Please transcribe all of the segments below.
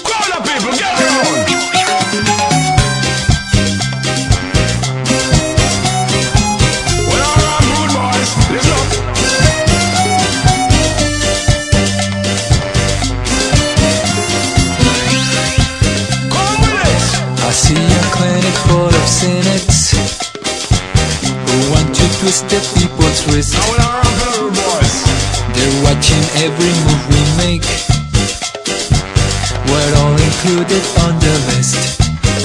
Crowd of people, get around. Well, alright, rude boys, listen up. Come with it. I see a clinic full of cynics who want to twist the people's wrist. Now, well, alright, rude boys. They're watching every move we make. We're all included on the list.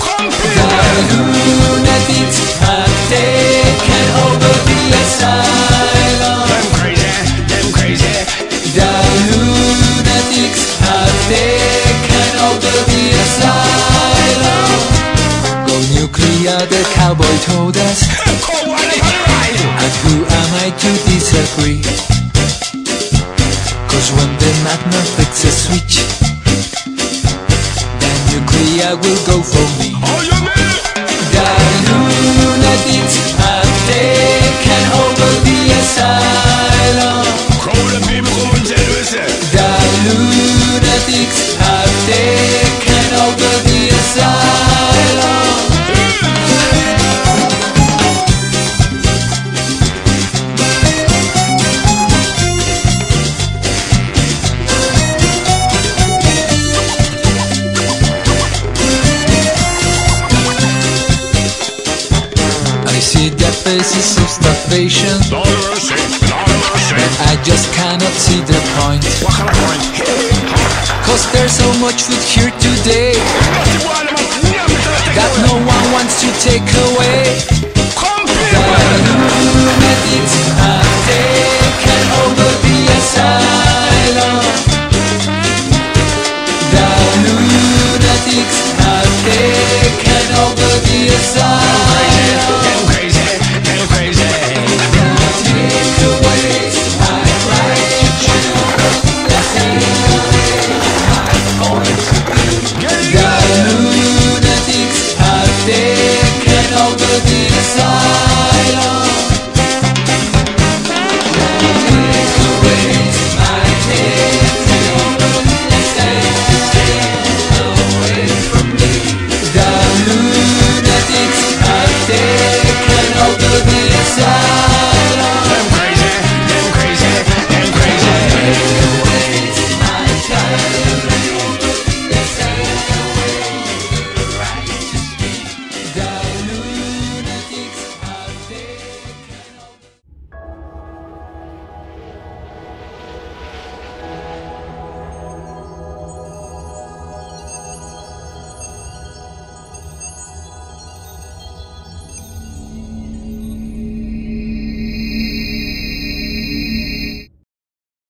Come The people. lunatics have taken over the asylum. Them crazy, them crazy. The lunatics have taken over the asylum. Go nuclear, the cowboy told us. Come on, alright. And who am I to disagree? Cause when the magnet flicks a switch, then nuclear will go for me. Oh, you mean? The lunatics have taken over the asylum. Crowd of people, come and tell me, say. The lunatics have taken over the asylum. I see their faces of starvation, Lord of mercy, Lord of mercy. but I just cannot see the point. What kind of point? Cause there's so much food here today that no one wants to take away. Come The people. lunatics